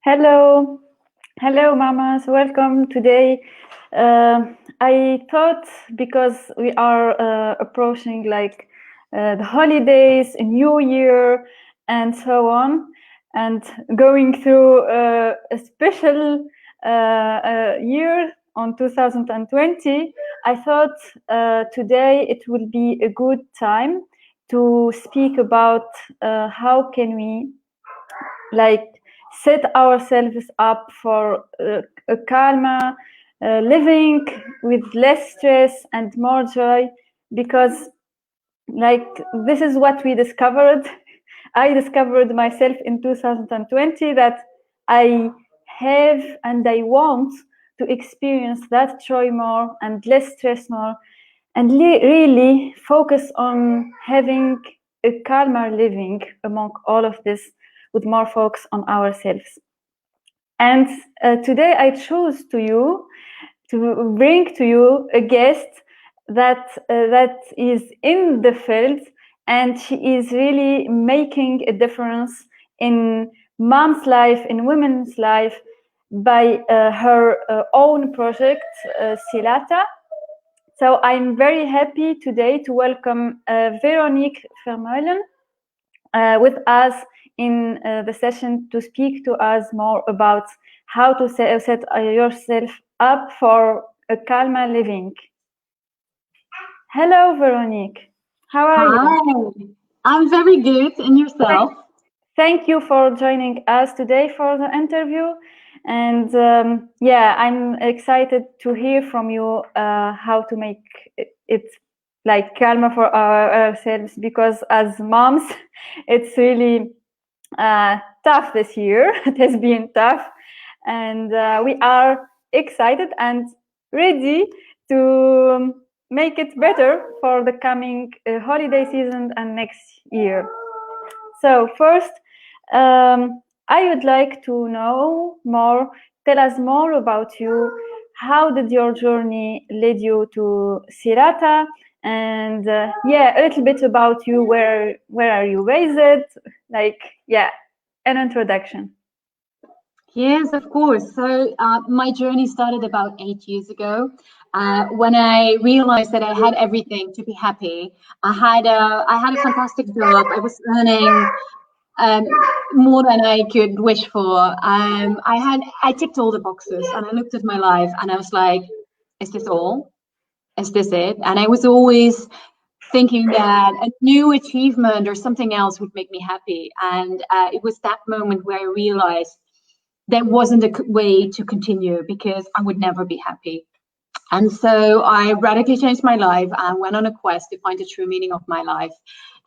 Hello, hello, mamas. Welcome today. I thought because we are approaching the holidays, a new year, and so on, and going through a special year on 2020, I thought today it will be a good time to speak about how can we set ourselves up for a calmer living with less stress and more joy, because this is what we discovered. I discovered myself in 2020 that I have and I want to experience that joy more and less stress more, and really focus on having a calmer living among all of this, with more focus on ourselves. And today I chose to bring to you a guest that is in the field, and she is really making a difference in mom's life, in women's life, by her own project, Silatha. So I'm very happy today to welcome Veroniek Vermeulen with us in the session to speak to us more about how to set yourself up for a calmer living. Hello, Veroniek. How are you? Hi, I'm very good. And yourself? Thank you for joining us today for the interview. And I'm excited to hear from you how to make it calmer for ourselves, because as moms, it's really tough this year. It has been tough, and we are excited and ready to make it better for the coming holiday season and next year. So first, I would like to know more. Tell us more about you. How did your journey lead you to Silatha? And a little bit about you. Where are you raised? An introduction. Yes, of course. So my journey started about 8 years ago when I realized that I had everything to be happy. I had a fantastic job. I was earning more than I could wish for. I ticked all the boxes, and I looked at my life, and I was like, "Is this all? Is this it?" And I was always thinking that a new achievement or something else would make me happy. And it was that moment where I realized there wasn't a way to continue, because I would never be happy. And so I radically changed my life and went on a quest to find the true meaning of my life.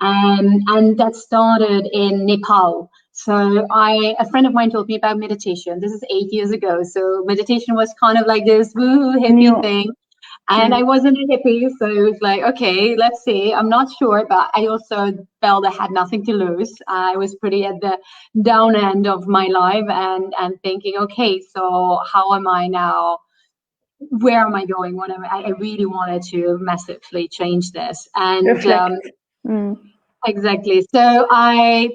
And that started in Nepal. So a friend of mine told me about meditation. This is 8 years ago. So meditation was kind of like this woo hippie thing. And I wasn't a hippie, so it was like, okay, let's see. I'm not sure, but I also felt I had nothing to lose. I was pretty at the down end of my life, and thinking, okay, so how am I now? Where am I going? I really wanted to massively change this. And exactly. So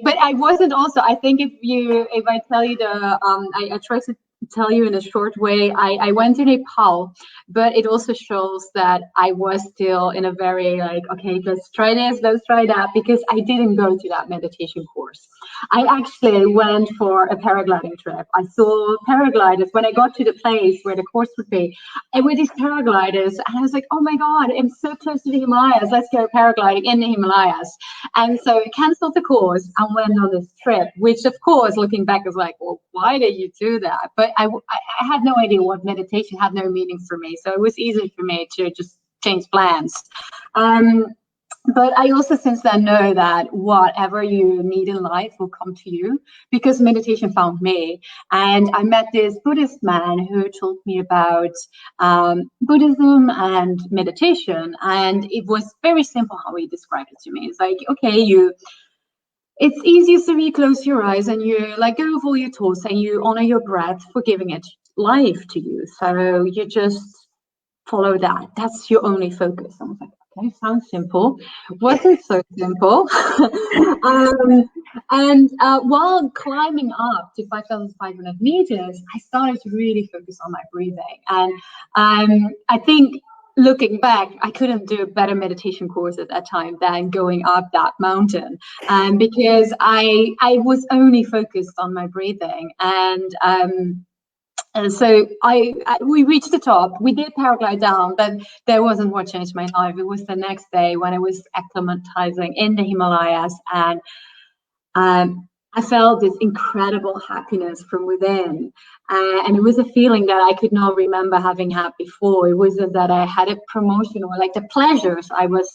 but I wasn't also, I think if I tell you I try to tell you in a short way, I went to Nepal, but it also shows that I was still in a very okay, let's try this, let's try that, because I didn't go to that meditation course. I actually went for a paragliding trip. I saw paragliders when I got to the place where the course would be, and with these paragliders, and I was like, oh my God, I'm so close to the Himalayas, let's go paragliding in the Himalayas. And so I canceled the course and went on this trip, which of course, looking back, is like, well, why did you do that? But I had no idea what meditation had no meaning for me. So it was easy for me to just change plans. But I also since then know that whatever you need in life will come to you, because meditation found me. And I met this Buddhist man who told me about Buddhism and meditation. And it was very simple how he described it to me. It's like, okay, it's easiest if you close your eyes and you let go of all your thoughts and you honor your breath for giving it life to you. So you just follow that. That's your only focus. I was like, okay, sounds simple. Wasn't so simple. While climbing up to 5,500 meters, I started to really focus on my breathing. And I think looking back, I couldn't do a better meditation course at that time than going up that mountain, because I was only focused on my breathing. And so we reached the top. We did paraglide down, but there wasn't what changed my life. It was the next day when I was acclimatizing in the Himalayas, and I felt this incredible happiness from within. And it was a feeling that I could not remember having had before. It wasn't that I had a promotion or like the pleasures I was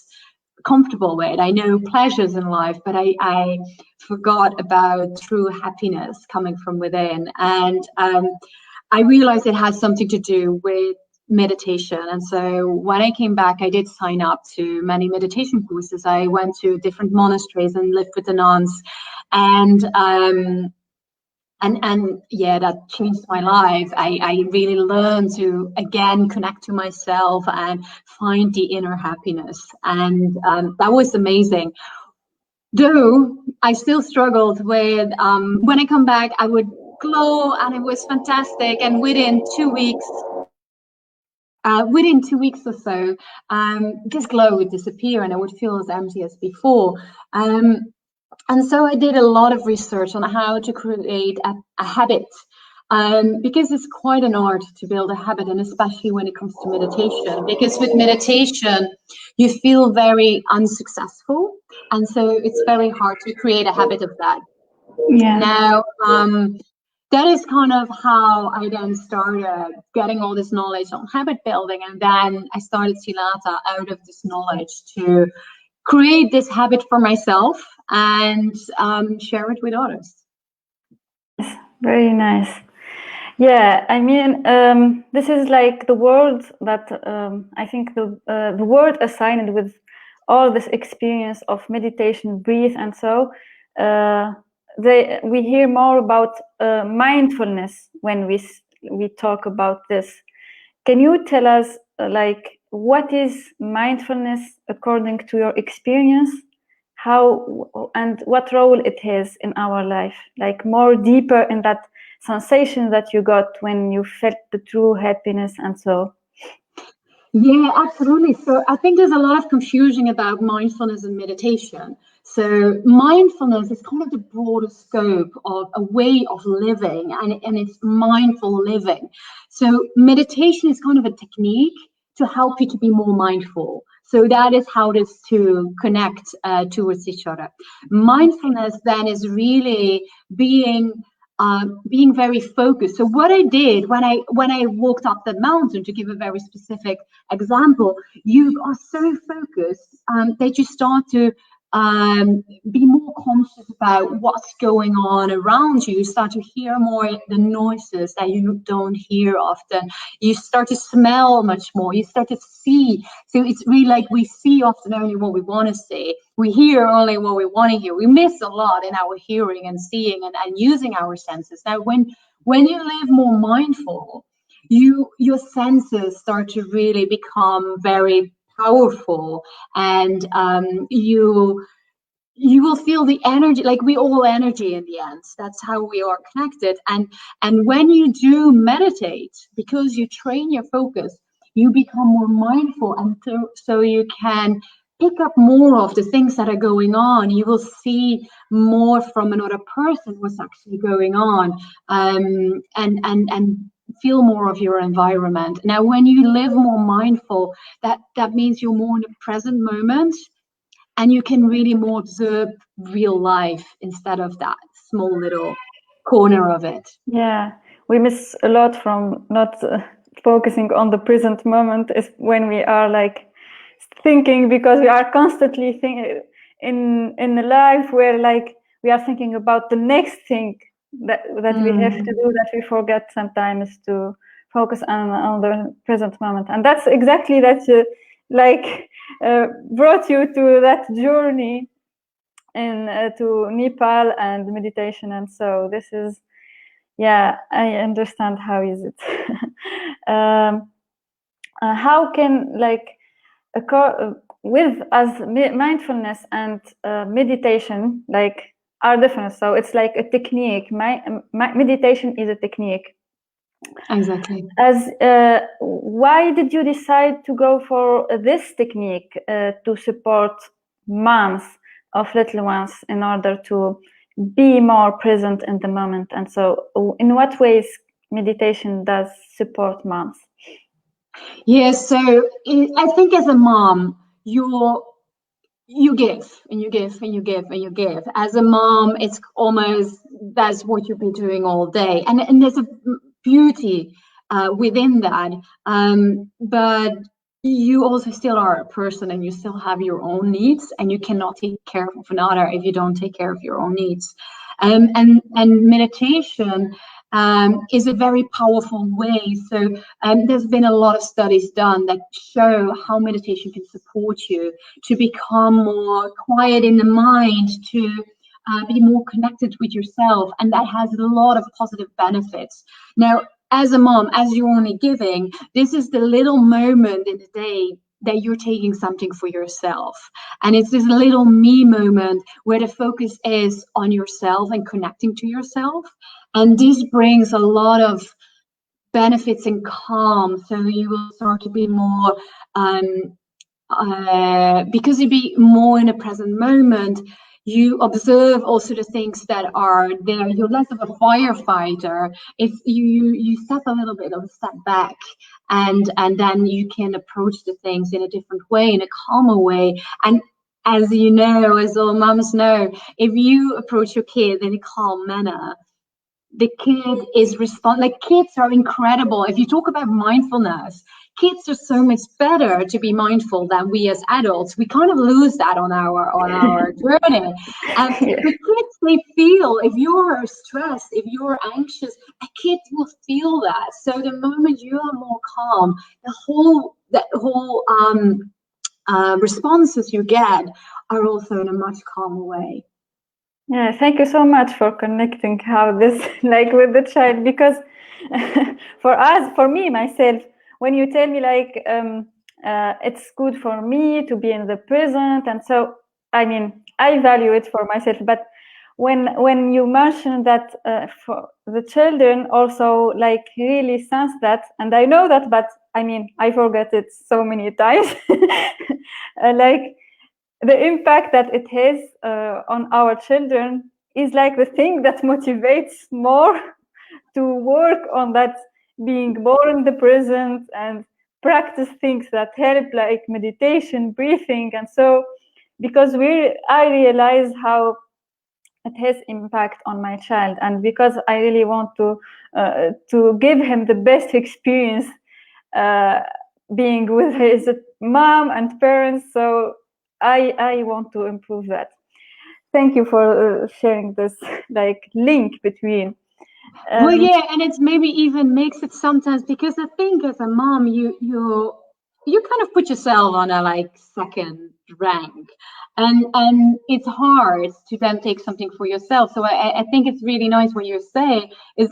comfortable with. I know pleasures in life, but I forgot about true happiness coming from within. And I realized it has something to do with meditation. And so when I came back, I did sign up to many meditation courses. I went to different monasteries and lived with the nuns. And yeah, that changed my life. I really learned to again connect to myself and find the inner happiness. And that was amazing. Though I still struggled with, when I come back, I would glow and it was fantastic. And within 2 weeks, or so, this glow would disappear and I would feel as empty as before. And so I did a lot of research on how to create a habit, because it's quite an art to build a habit, and especially when it comes to meditation, because with meditation, you feel very unsuccessful. And so it's very hard to create a habit of that. Yeah. Now, that is kind of how I then started getting all this knowledge on habit building. And then I started Silatha out of this knowledge to create this habit for myself and share it with others. Very nice. Yeah, I mean, this is like the word that I think the word assigned with all this experience of meditation, breathe, and so we hear more about mindfulness when we talk about this. Can you tell us like what is mindfulness according to your experience? How and what role it has in our life? Like more deeper in that sensation that you got when you felt the true happiness and so. Yeah, absolutely. So I think there's a lot of confusion about mindfulness and meditation. So mindfulness is kind of the broader scope of a way of living, and it's mindful living. So meditation is kind of a technique to help you to be more mindful. So that is how these two connect towards each other. Mindfulness then is really being very focused. So what I did when I walked up the mountain, to give a very specific example, you are so focused that you start to be more conscious about what's going on around you. You start to hear more the noises that you don't hear often. You start to smell much more. You start to see. So it's really like we see often only what we want to see. We hear only what we want to hear. We miss a lot in our hearing and seeing and using our senses. Now, when you live more mindful, your senses start to really become very powerful, and you will feel the energy, like we all energy in the end. That's how we are connected. And when you do meditate, because you train your focus, you become more mindful, and so you can pick up more of the things that are going on. You will see more from another person what's actually going on, and feel more of your environment. Now, when you live more mindful, that means you're more in the present moment, and you can really more observe real life instead of that small little corner of it. Yeah, we miss a lot from not focusing on the present moment, is when we are like thinking, because we are constantly thinking in a life where like we are thinking about the next thing that we have to do, that we forget sometimes to focus on the present moment. And that's exactly that brought you to that journey to Nepal and meditation. And so this is, yeah, I understand how is it. How can like with as mindfulness and meditation like are different. So it's like a technique. Meditation is a technique. Exactly. As why did you decide to go for this technique to support moms of little ones in order to be more present in the moment? And so in what ways meditation does support moms? Yes, so I think as a mom, you give and you give and you give and you give. As a mom, it's almost that's what you'll be doing all day, and there's a beauty within that. But you also still are a person, and you still have your own needs, and you cannot take care of another if you don't take care of your own needs. And meditation is a very powerful way. So there's been a lot of studies done that show how meditation can support you to become more quiet in the mind, to be more connected with yourself. And that has a lot of positive benefits. Now, as a mom, as you're only giving, this is the little moment in the day that you're taking something for yourself. And it's this little me moment where the focus is on yourself and connecting to yourself. And this brings a lot of benefits and calm. So you will start to be more, because you be more in a present moment, you observe also the things that are there. You're less of a firefighter. If you step a little bit of a step back, and then you can approach the things in a different way, in a calmer way. And as you know, as all moms know, if you approach your kid in a calm manner, the kid is like kids are incredible. If you talk about mindfulness, kids are so much better to be mindful than we as adults. We kind of lose that on our journey. And the kids, they feel if you're stressed, if you're anxious, a kid will feel that. So the moment you are more calm, that whole responses you get are also in a much calmer way. Yeah, thank you so much for connecting how this like with the child, because for me myself, when you tell me like it's good for me to be in the present, and so I mean I value it for myself, but when you mention that for the children also like really sense that, and I know that, but I mean I forget it so many times. Like the impact that it has on our children is like the thing that motivates more to work on that, being more in the present and practice things that help, like meditation, breathing. And so because I realize how it has impact on my child, and because I really want to give him the best experience being with his mom and parents, so I want to improve that. Thank you for sharing this like link between. Well, yeah, and it's maybe even makes it sometimes, because I think as a mom, you kind of put yourself on a like second rank, and it's hard to then take something for yourself. So I think it's really nice what you're saying is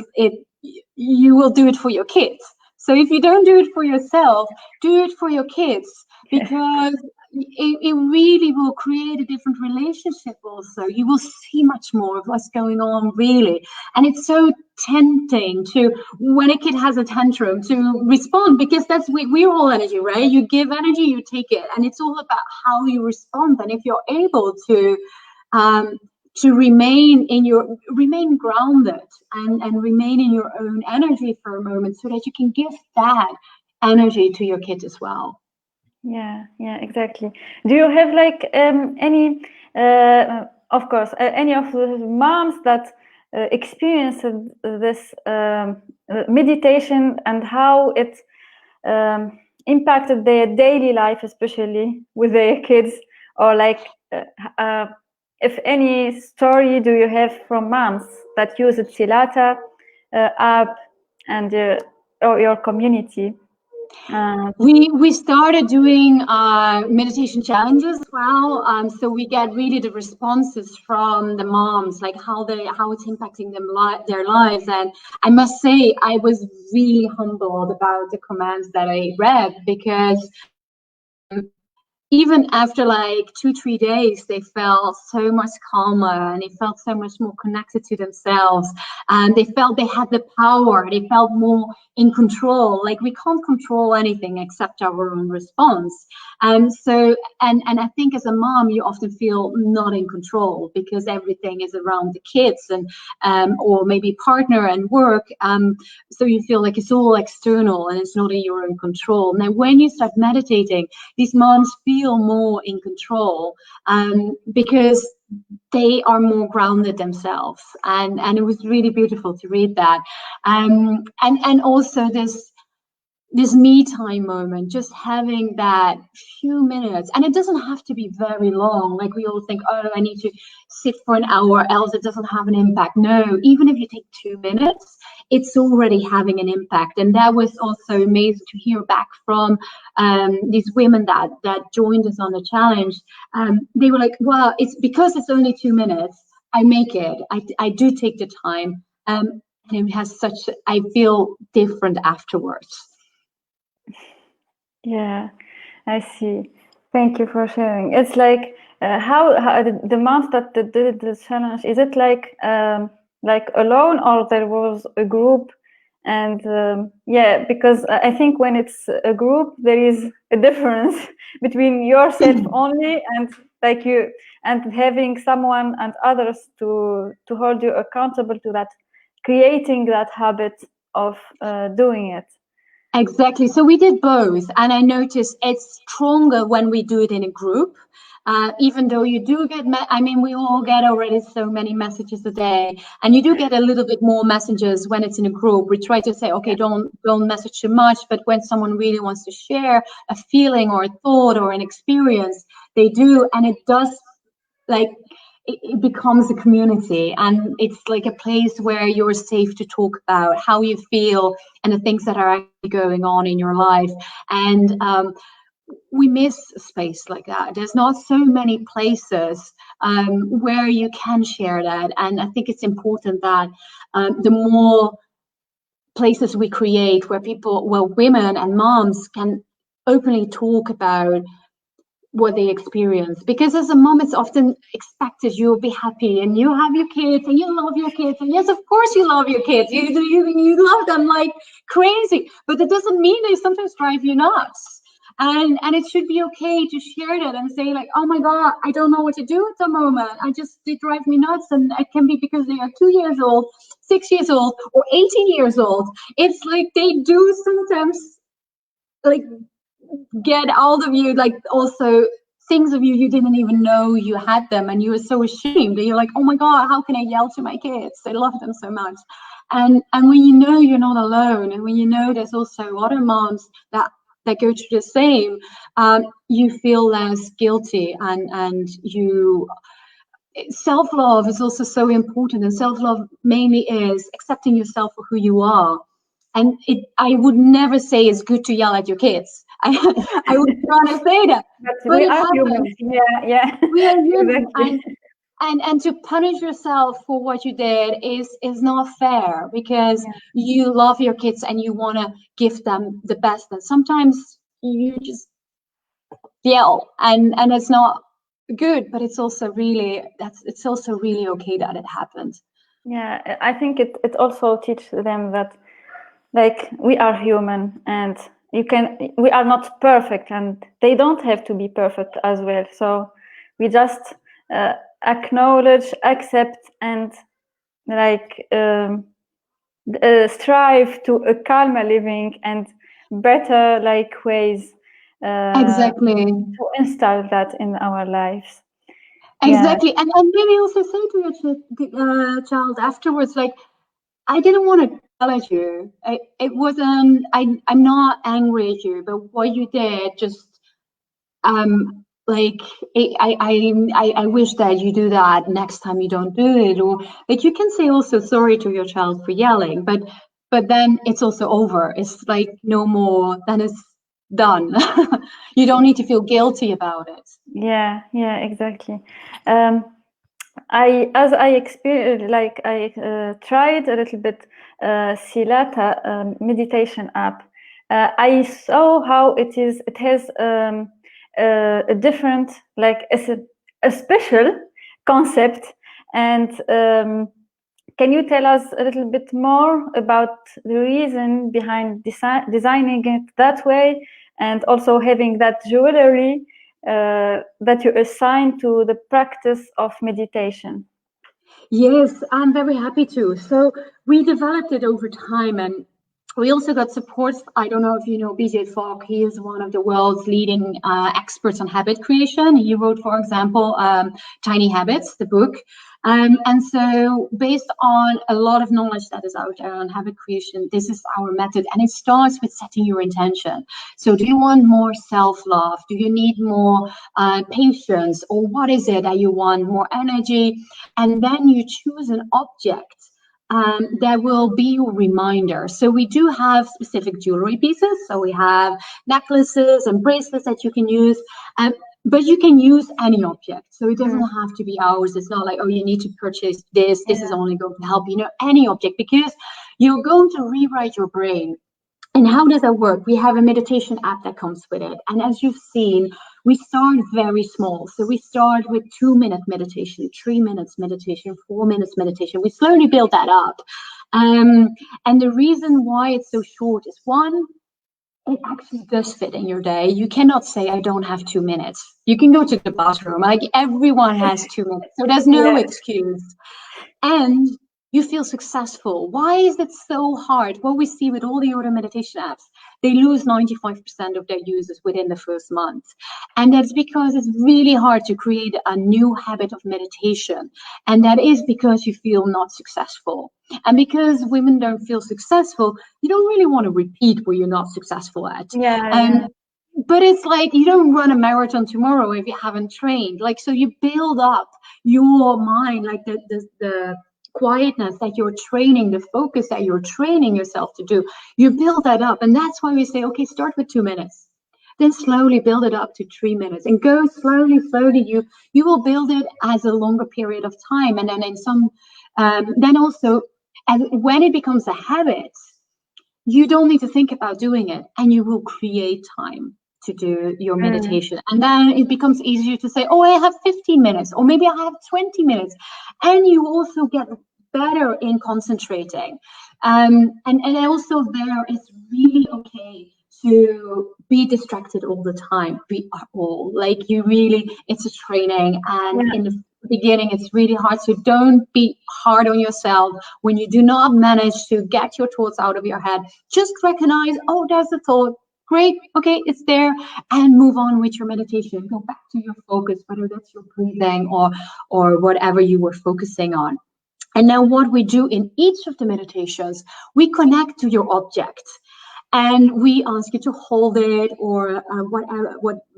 you will do it for your kids. So if you don't do it for yourself, do it for your kids, because it really will create a different relationship also. You will see much more of what's going on, really. And it's so tempting to, when a kid has a tantrum, to respond, because that's we're all energy, right? You give energy, you take it, and it's all about how you respond. And if you're able to remain grounded and remain in your own energy for a moment, so that you can give that energy to your kid as well. Yeah, exactly. Do you have like any of course any of the moms that experienced this meditation, and how it impacted their daily life, especially with their kids, or like if any story do you have from moms that use the Silatha app and your community? We started doing meditation challenges as well, so we get really the responses from the moms, like how it's impacting their lives. And I must say, I was really humbled about the comments that I read, because even after like 2-3 days, they felt so much calmer, and they felt so much more connected to themselves, and they felt they had the power, they felt more in control. Like, we can't control anything except our own response. And so, and I think as a mom, you often feel not in control because everything is around the kids, and or maybe partner and work. So you feel like it's all external and it's not in your own control. Now, when you start meditating, these moms feel more in control, because they are more grounded themselves, and it was really beautiful to read that, and also this me time moment, just having that few minutes. And it doesn't have to be very long. Like, we all think, oh, I need to sit for an hour, else it doesn't have an impact. No, even if you take 2 minutes, it's already having an impact. And that was also amazing to hear back from these women that joined us on the challenge. They were like, wow, it's because it's only 2 minutes, I make it. I do take the time. And it has I feel different afterwards. Yeah, I see. Thank you for sharing. It's like how the moms that did the challenge, is it like alone, or there was a group? And yeah, because I think when it's a group, there is a difference between yourself only and like you, and having someone and others to hold you accountable to that, creating that habit of doing it. Exactly. So we did both, and I noticed it's stronger when we do it in a group. Even though you do get, we all get already so many messages a day, and you do get a little bit more messages when it's in a group. We try to say, okay, don't message too much, but when someone really wants to share a feeling or a thought or an experience, they do, and it does, like, it becomes a community, and it's like a place where you're safe to talk about how you feel and the things that are actually going on in your life. And we miss a space like that. There's not so many places where you can share that, and I think it's important that the more places we create where women and moms can openly talk about what they experience, because as a mom, it's often expected you'll be happy and you have your kids and you love your kids, and yes, of course you love your kids, you love them like crazy, but that doesn't mean they sometimes drive you nuts. And it should be okay to share that and say, like, oh my god, I don't know what to do at the moment, they drive me nuts. And it can be because they are 2 years old, 6 years old, or 18 years old. It's like they do sometimes, like, get all of you, like, also things of you didn't even know you had them, and you were so ashamed, and you're like, oh my god, how can I yell to my kids? I love them so much. And when you know you're not alone, and when you know there's also other moms that go through the same, you feel less guilty, and you self-love is also so important. And self-love mainly is accepting yourself for who you are. And I would never say it's good to yell at your kids. I would want to say that, but we it are happens. humans. Yeah. We are human, Exactly. and to punish yourself for what you did is not fair, because you love your kids and you want to give them the best. And sometimes you just yell, and it's not good, but it's also really okay that it happened. Yeah, I think it also teaches them that, like, we are human, and we are not perfect, and they don't have to be perfect as well. So we just acknowledge, accept, and like strive to a calmer living and better like ways Exactly. to install that in our lives. Exactly. Yeah. And maybe also say to your child afterwards, like, I didn't want to yell at you. It wasn't, I'm not angry at you, but what you did just, like, I wish that you do that next time you don't do it. Or, like, you can say also sorry to your child for yelling, but then it's also over. It's like no more, then it's done. You don't need to feel guilty about it. Yeah, exactly. I experienced, like, I tried a little bit Silatha Meditation App. I saw how it has a different, like a special concept. And can you tell us a little bit more about the reason behind designing it that way, and also having that jewelry that you assign to the practice of meditation? Yes, I'm very happy to. So we developed it over time, and we also got support. I don't know if you know BJ Fogg. He is one of the world's leading experts on habit creation. He wrote, for example, Tiny Habits, the book. And so based on a lot of knowledge that is out there on habit creation, this is our method. And it starts with setting your intention. So do you want more self-love? Do you need more patience? Or what is it that you want? More energy? And then you choose an object that will be your reminder. So we do have specific jewelry pieces. So we have necklaces and bracelets that you can use. But you can use any object. So it doesn't have to be ours. It's not like, oh, you need to purchase this. This is only going to help, any object, because you're going to rewrite your brain. And how does that work? We have a meditation app that comes with it. And as you've seen, we start very small. So we start with 2-minute meditation, 3 minutes meditation, 4 minutes meditation. We slowly build that up. And the reason why it's so short is, one, it actually does fit in your day. You cannot say, I don't have 2 minutes. You can go to the bathroom. Like, everyone has 2 minutes. So there's no excuse. And you feel successful. Why is it so hard? What we see with all the other meditation apps, they lose 95% of their users within the first month. And that's because it's really hard to create a new habit of meditation. And that is because you feel not successful. And because women don't feel successful, you don't really want to repeat what you're not successful at. But it's like, you don't run a marathon tomorrow if you haven't trained. Like, so you build up your mind, like the quietness that you're training, the focus that you're training yourself to do. You build that up. And that's why we say, okay, start with 2 minutes. Then slowly build it up to 3 minutes, and go slowly. You will build it as a longer period of time. And then then also, and when it becomes a habit, you don't need to think about doing it, and you will create time to do your meditation. And then it becomes easier to say, oh, I have 15 minutes, or maybe I have 20 minutes. And you also get better in concentrating. And also there, it's really okay to be distracted all the time. We are all, like, you really, it's a training. And in the beginning, it's really hard. So don't be hard on yourself when you do not manage to get your thoughts out of your head. Just recognize, oh, there's a thought. Great, okay, it's there, and move on with your meditation. Go back to your focus, whether that's your breathing or whatever you were focusing on. And now what we do in each of the meditations, we connect to your object. And we ask you to hold it, or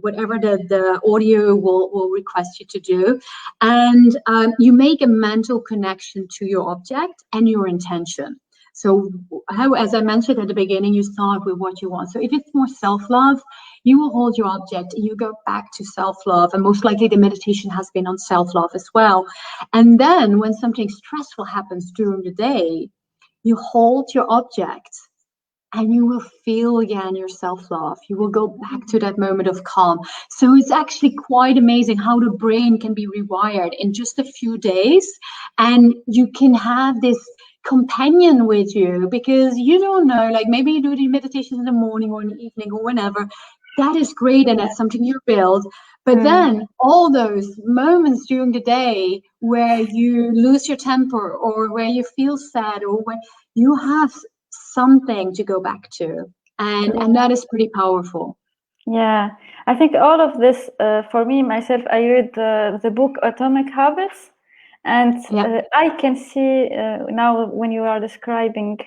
whatever the audio will request you to do. And you make a mental connection to your object and your intention. So as I mentioned at the beginning, you start with what you want. So if it's more self-love, you will hold your object and you go back to self-love. And most likely the meditation has been on self-love as well. And then when something stressful happens during the day, you hold your object and you will feel again your self-love. You will go back to that moment of calm. So it's actually quite amazing how the brain can be rewired in just a few days. And you can have this companion with you, because you don't know, like, maybe you do the meditation in the morning or in the evening or whenever. That is great, and that's something you build. But then all those moments during the day where you lose your temper, or where you feel sad, or where you have something to go back to, and that is pretty powerful. Yeah, I think all of this, for me myself, I read the book Atomic Habits. And I can see now when you are describing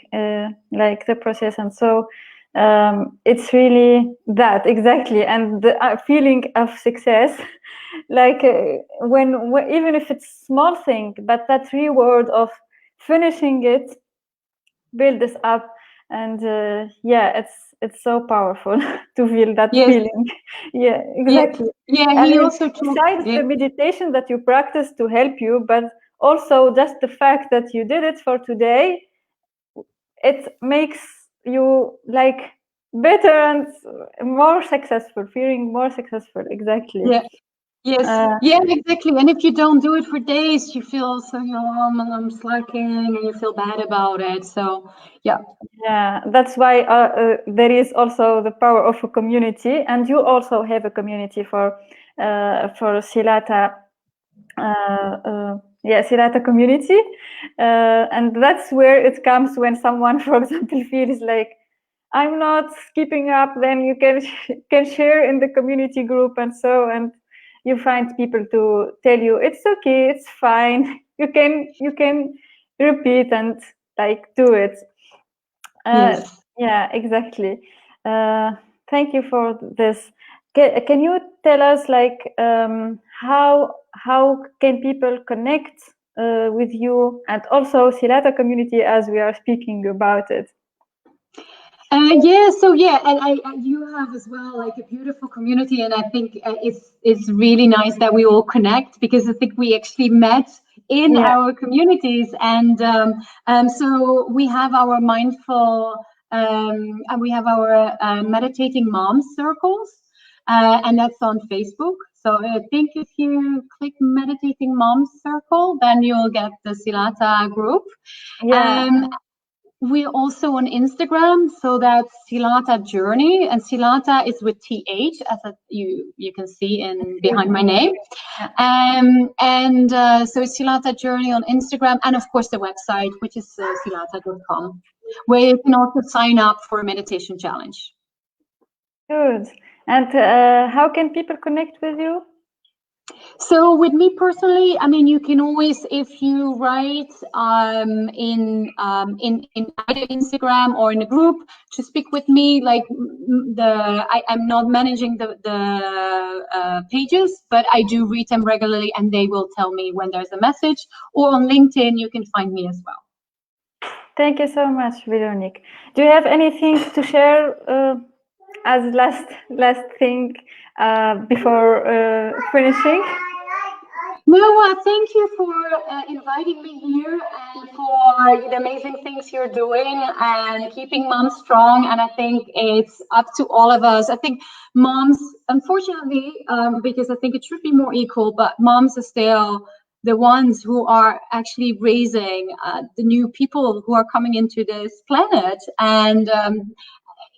like the process, and so it's really that exactly, and the feeling of success, like when even if it's small thing, but that reward of finishing it, build this up, and it's so powerful to feel that feeling. Yeah, exactly. And he also besides the meditation that you practice to help you, but also just the fact that you did it for today, it makes you like better and more successful, feeling more successful. Exactly. Yeah. Yes. Yeah, exactly. And if you don't do it for days, you feel so, I'm slacking, and you feel bad about it. So, yeah. Yeah, that's why there is also the power of a community, and you also have a community for Silatha. Silatha community, and that's where it comes when someone, for example, feels like I'm not keeping up. Then you can share in the community group, and you find people to tell you it's okay, it's fine. You can repeat and like do it. Yes. Yeah, exactly. Thank you for this. Can you tell us like how can people connect with you and also Silatha community as we are speaking about it? And you have as well like a beautiful community, and I think it's really nice that we all connect, because I think we actually met in our communities, and so we have our mindful and we have our meditating moms circles, and that's on Facebook. So I think if you click meditating moms circle, then you'll get the Silatha group. We're also on Instagram, so that's Silatha Journey, and Silatha is with TH, as you can see behind my name. So it's Silatha Journey on Instagram, and of course the website, which is silatha.com, where you can also sign up for a meditation challenge. Good. And how can people connect with you? So with me personally, I mean, you can always, if you write in either Instagram or in a group, to speak with me. Like I'm not managing the pages, but I do read them regularly, and they will tell me when there's a message. Or on LinkedIn, you can find me as well. Thank you so much, Veronique. Do you have anything to share as last thing before finishing? No, thank you for inviting me here, and for the amazing things you're doing and keeping moms strong. And I think it's up to all of us. I think moms, unfortunately, because I think it should be more equal, but moms are still the ones who are actually raising the new people who are coming into this planet. And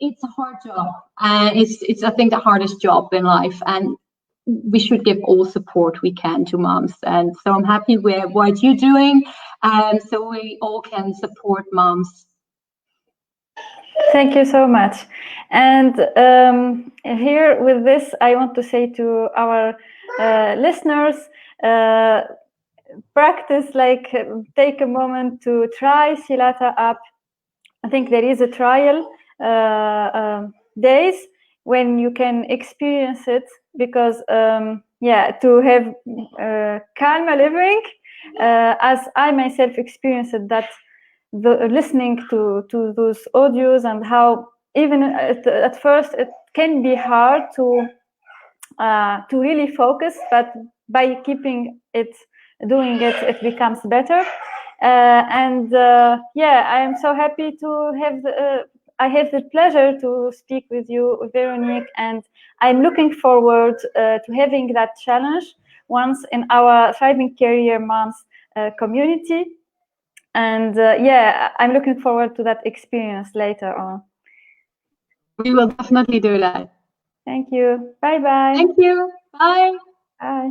it's a hard job, and it's I think the hardest job in life, and we should give all support we can to moms. And so I'm happy with what you're doing, and so we all can support moms. Thank you so much. And here with this, I want to say to our listeners, practice, like take a moment to try Silatha app. I think there is a trial days when you can experience it, because to have calm living, as I myself experienced it, that listening to those audios, and how even at first it can be hard to really focus, but by keeping it, doing it, it becomes better. I am so happy to have I have the pleasure to speak with you, Veronique, and I'm looking forward to having that challenge once in our Thriving Career Moms community. And I'm looking forward to that experience later on. We will definitely do that. Thank you. Bye-bye. Thank you. Bye. Bye.